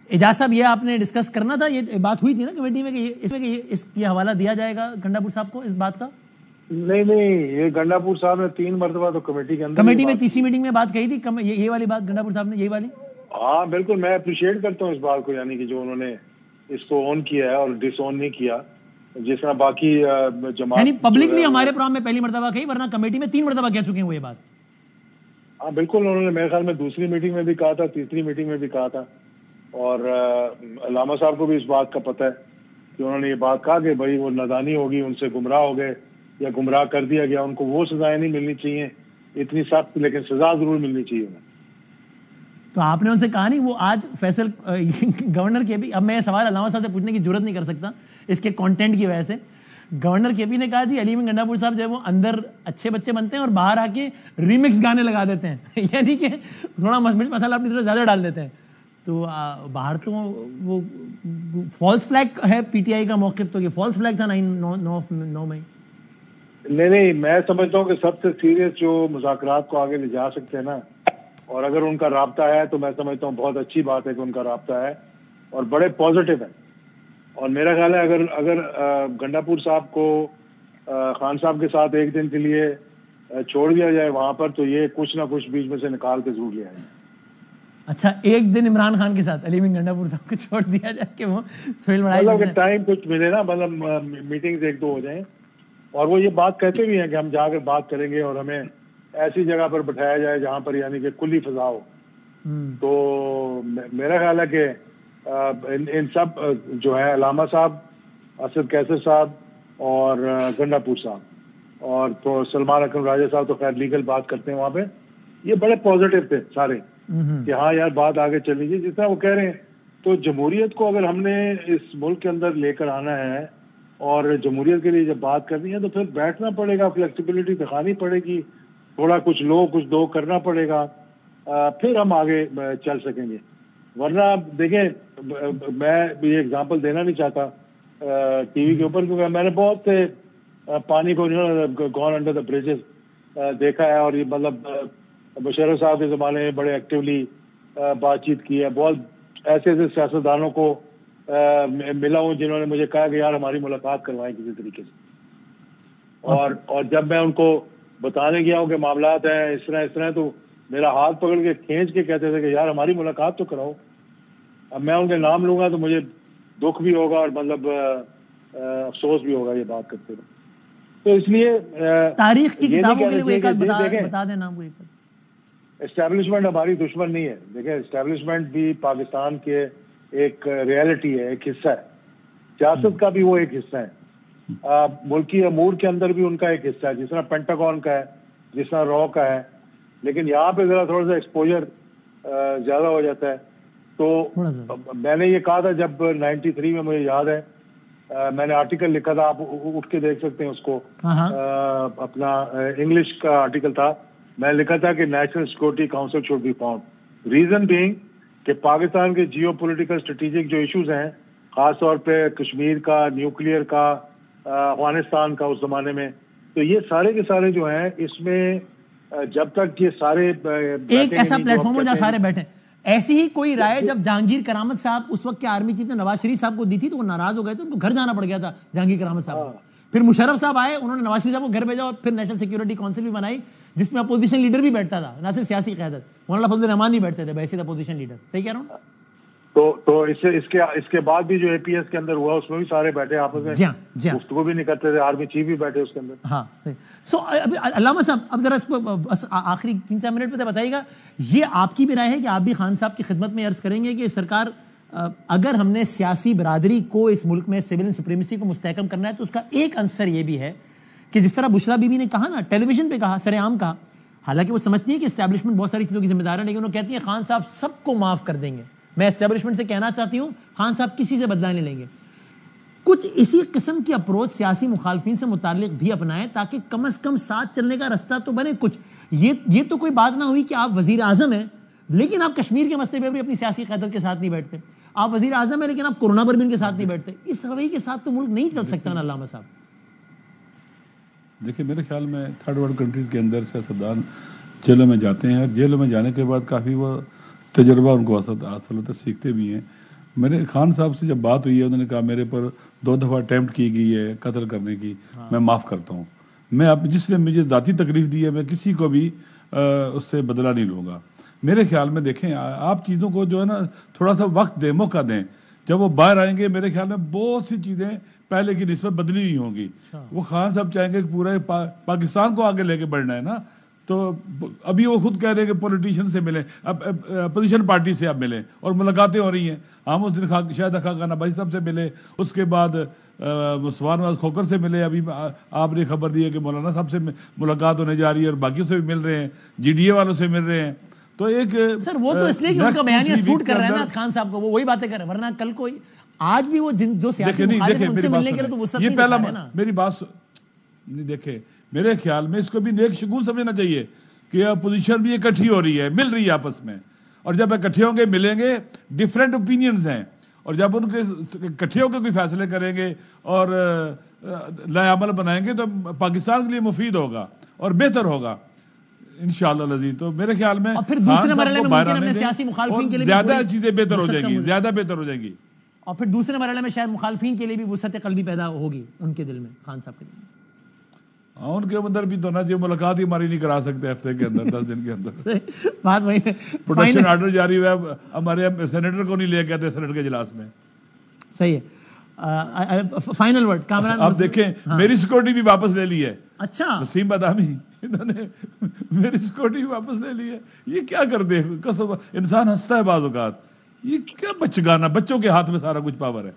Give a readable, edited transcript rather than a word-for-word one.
اعجاز صاحب یہ آپ نے ڈسکس کرنا تھا, یہ بات ہوئی تھی نا کمیٹی میں کہ اس کی حوالہ دیا جائے گا گنڈا پور صاحب کو اس بات کا؟ نہیں, یہ گنڈا پور صاحب نے 3 مرتبہ تو کمیٹی کے اندر کمیٹی میں تیسری میٹنگ میں بات کہی تھی یہ والی بات گنڈا پور صاحب نے, یہی والی. ہاں بالکل, میں اپریشیٹ کرتا ہوں اس بات کو, یعنی کہ جو انہوں نے اس کو آن کیا ہے اور ڈس آن نہیں کیا جس طرح باقی جماعت, یعنی پبلکلی ہمارے پروگرام میں پہلی مرتبہ کہی, ورنہ کمیٹی میں 3 مرتبہ کہہ چکے ہیں وہ یہ بات. ہاں بالکل, انہوں نے میرے خیال میں دوسری میٹنگ میں بھی کہا تھا, تیسری میٹنگ میں بھی کہا تھا, اور علامہ صاحب کو بھی اس بات کا پتہ ہے کہ انہوں نے یہ بات کہا کہ بھائی وہ نادانی ہوگی, ان سے گمراہ ہو گئے یا گمراہ کر دیا گیا, ان کو وہ سزائیں نہیں ملنی چاہیے اتنی سخت, لیکن سزا ضرور ملنی چاہیے انہیں. تو آپ نے ان سے کہا نہیں وہ آج فیصل گورنر کے بھی, اب میں یہ سوال علامہ صاحب سے پوچھنے کی ضرورت نہیں کر سکتا اس کے کانٹینٹ کی وجہ سے, گورنر کے پی نے کہا جی علیم گنڈا پور صاحب جو ہے وہ اندر اچھے بچے بنتے ہیں اور باہر آ کے ریمکس گانے لگا دیتے ہیں, یعنی کہ تھوڑا مسئلہ اپنی طرف زیادہ ڈال دیتے ہیں. تو باہر تو وہ فالس فلیگ ہے پی ٹی آئی کا موقف, تو یہ فالس فلیگ تھا 9 مئی. نہیں, میں سمجھتا ہوں کہ سب سے سیریس جو مذاکرات کو آگے لے جا سکتے ہیں نا, اور اگر ان کا رابطہ ہے تو میں سمجھتا ہوں بہت اچھی بات ہے کہ ان کا رابطہ ہے اور بڑے پازیٹیو ہے. اور میرا خیال ہے اگر گنڈا پور صاحب کو خان صاحب کے ساتھ ایک دن کے لیے چھوڑ دیا جائے وہاں پر, تو یہ کچھ نہ کچھ بیچ میں سے نکال کے ضرور لے آئیں گے. اچھا, ایک دن عمران خان کے ساتھ علیم گنڈا پور صاحب کو چھوڑ دیا جائے کہ وہ سہیل بڑھائی, مطلب ٹائم کچھ ملے نا, مطلب میٹنگز 1-2 ہو جائیں, اور وہ یہ بات کہتے بھی ہیں کہ ہم جا کر بات کریں گے اور ہمیں ایسی جگہ پر بٹھایا جائے جہاں پر یعنی کہ کلی فضا ہو. تو میرا خیال ہے کہ ان سب جو ہے علامہ صاحب, اسد کیسر صاحب اور گنڈا پور صاحب اور تو سلمان اکرم راجہ صاحب تو خیر لیگل بات کرتے ہیں وہاں پہ, یہ بڑے پازیٹیو تھے سارے کہ ہاں یار بات آگے چلنی چاہیے. جس طرح وہ کہہ رہے ہیں, تو جمہوریت کو اگر ہم نے اس ملک کے اندر لے کر آنا ہے اور جمہوریت کے لیے جب بات کرنی ہے تو پھر بیٹھنا پڑے گا, فلیکسیبلٹی دکھانی پڑے گی, تھوڑا کچھ لو کچھ دو کرنا پڑے گا, پھر ہم آگے چل سکیں گے. ورنہ دیکھیں میں یہ ایگزامپل دینا نہیں چاہتا ٹی وی کے اوپر, کیونکہ میں نے بہت سے پانی کو گون انڈر دا بریجز دیکھا ہے, اور یہ مطلب مشرف صاحب کے زمانے میں بڑے ایکٹیولی بات چیت کی ہے. بہت ایسے سیاستدانوں کو ملا ہوں جنہوں نے مجھے کہا کہ یار ہماری ملاقات کروائیں کسی طریقے سے, اور جب میں ان کو بتانے گیا ہوں کہ معاملات ہیں اس طرح تو میرا ہاتھ پکڑ کے کھینچ کے کہتے تھے کہ یار ہماری ملاقات تو کراؤ. اب میں ان کے نام لوں گا تو مجھے دکھ بھی ہوگا اور مطلب افسوس بھی ہوگا یہ بات کرتے ہوئے. تو اس لیے تاریخ کی کتابوں کے لیے ایک بتا دیں نام کو. اسٹیبلشمنٹ ہماری دشمن نہیں ہے. دیکھیں اسٹیبلشمنٹ بھی پاکستان کے ایک ریئلٹی ہے, ایک حصہ ہے, سیاست کا بھی وہ ایک حصہ ہے, ملکی امور کے اندر بھی ان کا ایک حصہ ہے, جس طرح پینٹاگون کا ہے, جس طرح رو کا ہے. لیکن یہاں پہ ذرا تھوڑا سا ایکسپوجر زیادہ ہو جاتا ہے. تو میں نے یہ کہا تھا جب 93 میں, مجھے یاد ہے میں نے آرٹیکل لکھا تھا, آپ اٹھ کے دیکھ سکتے ہیں اس کو, اپنا انگلش کا آرٹیکل تھا, میں لکھا تھا کہ national security council should be formed, reason being کہ پاکستان کے جیو پولیٹیکل اسٹریٹجک جو ایشوز ہیں, خاص طور پہ کشمیر کا, نیوکلیئر کا, افغانستان کا اس زمانے میں, تو یہ سارے کے سارے جو ہیں اس میں جب تک یہ سارے ایک ایسا پلیٹ فارم ہو جہاں سارے بیٹھے. ایسی ہی کوئی رائے جب جہانگیر کرامت صاحب اس وقت کے آرمی چیف نے نواز شریف صاحب کو دی تھی تو وہ ناراض ہو گئے تھے, ان کو گھر جانا پڑ گیا تھا جہانگیر کرامت صاحب. پھر مشرف صاحب آئے, انہوں نے نواز شریف صاحب کو گھر بھیجا اور پھر نیشنل سیکورٹی کونسل بھی بنائی جس میں اپوزیشن لیڈر بھی بیٹھتا تھا, نہ صرف سیاسی قیادت. مولانا فضل الرحمان نہیں بیٹھتے تھے, بحیثیت اپوزیشن لیڈر. صحیح کہہ رہا ہوں؟ تو اس کے بعد بھی جو اے پی ایس کے اندر ہوا اس میں بھی سارے بیٹھے آپس میں, گفتگو بھی نہیں کرتے تھے, آرمی چیف بھی بیٹھے اس کے اندر. ہاں سو علامہ صاحب اب ذرا اس کو آخری 3-4 منٹ میں بتائیے گا, یہ آپ کی بھی رائے ہے کہ آپ بھی خان صاحب کی خدمت میں عرض کریں گے کہ سرکار اگر ہم نے سیاسی برادری کو اس ملک میں سول سپریمیسی کو مستحکم کرنا ہے تو اس کا ایک عنصر یہ بھی ہے کہ جس طرح بشرا بی بی نے کہا نا, ٹیلی ویژن پہ کہا, سر عام کہا, حالانکہ وہ سمجھتی ہے کہ اسٹیبلشمنٹ بہت ساری چیزوں کی ذمہ دار ہے, لیکن وہ کہتی ہے خان صاحب سب کو معاف کر دیں گے. میں اسٹیبلشمنٹ سے کہنا چاہتی ہوں خان صاحب کسی سے بدلہ نہیں لیں گے. کچھ اسی قسم کی اپروچ سیاسی مخالفین سے متعلق بھی اپنائیں تاکہ کم از کم ساتھ چلنے کا رستہ تو بنے کچھ. یہ تو کوئی بات نہ ہوئی کہ آپ وزیر اعظم ہیں لیکن آپ کشمیر کے مسئلے پہ بھی اپنی سیاسی قیادت کے ساتھ نہیں بیٹھتے. آپ وزیر اعظم ہیں لیکن آپ کورونا پر بھی ان کے ساتھ نہیں بیٹھتے. اس رویے کے ساتھ تو ملک نہیں چل سکتا نا علامہ صاحب. دیکھیے میرے خیال میں تھرڈ ورلڈ کنٹریز کے اندر سیاستدان جیلوں میں جاتے ہیں اور جیلوں میں جانے کے بعد کافی وہ تجربہ ان کو حاصل ہوتا ہے, سیکھتے بھی ہیں. میرے خان صاحب سے جب بات ہوئی ہے انہوں نے کہا میرے پر 2 دفعہ اٹیمپٹ کی گئی ہے قتل کرنے کی، میں معاف کرتا ہوں، میں اب جس نے مجھے ذاتی تکلیف دی ہے میں کسی کو بھی اس سے بدلہ نہیں لوں گا۔ میرے خیال میں دیکھیں آپ چیزوں کو جو ہے نا تھوڑا سا وقت دیں، موقع دیں، جب وہ باہر آئیں گے میرے خیال میں بہت سی چیزیں پہلے کی نسبت بدلی نہیں ہوں گی۔ وہ خان صاحب چاہیں گے کہ پورے پاکستان کو آگے لے کے بڑھنا ہے نا، تو ابھی وہ خود کہہ رہے ہیں کہ پولیٹیشین سے ملیں، اپوزیشن پارٹی سے اب ملیں، اور ملاقاتیں ہو رہی ہیں۔ ہم اس دن شاہد خاقان بھائی صاحب سے ملے، اس کے بعد مصطفیٰ نواز کھوکر سے ملے، ابھی آپ نے خبر دی ہے کہ مولانا صاحب سے ملاقات ہونے جا رہی ہے، اور باقیوں سے بھی مل رہے ہیں، جی ڈی اے والوں سے مل رہے ہیں۔ تو ایک سر وہ تو اس لیے کہ ان کا بیانیہ سوٹ کر رہا ہے نا خان صاحب کو، وہ وہی باتیں کر رہے ہیں، ورنہ کل کو آج بھی وہ جو سیاسی مخالف ہیں ان سے ملنے کے لیے تو وسعت نہیں دکھا رہے نا۔ میری بات نہیں، دیکھیں میرے خیال میں اس کو بھی نیک شگون سمجھنا چاہیے کہ اپوزیشن بھی اکٹھی ہو رہی ہے، مل رہی ہے آپس میں، اور جب اکٹھے ہوں گے ملیں گے، ڈفرینٹ اوپینینز ہیں، اور جب ان کے اکٹھے ہو کے کوئی فیصلے کریں گے اور لائے عمل بنائیں گے تو پاکستان کے لیے مفید ہوگا اور بہتر ہوگا انشاءاللہ العزیز۔ تو میرے خیال میں اور پھر دوسرے مرحلے میں ممکن اپنے سیاسی مخالفین کے لیے زیادہ چیزیں بہتر ہو جائیں گی، زیادہ بہتر ہو جائیں گی، اور پھر دوسرے مرحلے میں شاید مخالفین کے لیے بھی وسعت قلبی پیدا ہوگی ان کے دل میں، خان صاحب کے دل میں۔ ان کے اندر بھی تو نا جو ملاقات ہی ہماری نہیں کرا سکتے ہفتے کے اندر، 10 دن کے اندر۔ بات وہی ہے، پروڈکشن آرڈر جاری ہوا ہے، ہمارے سینیٹر کو نہیں لے کے آتے سینیٹ کے اجلاس میں۔ صحیح ہے، فائنل ورڈ کامران۔ آپ دیکھیں میری سیکورٹی بھی واپس لے لی ہے، اچھا وسیم بادامی، انہوں نے میری سیکورٹی واپس لے لی ہے۔ یہ کیا کر دے، انسان ہنستا ہے بعض اوقات، یہ کیا بچگانا، بچوں کے ہاتھ میں سارا کچھ پاور ہے۔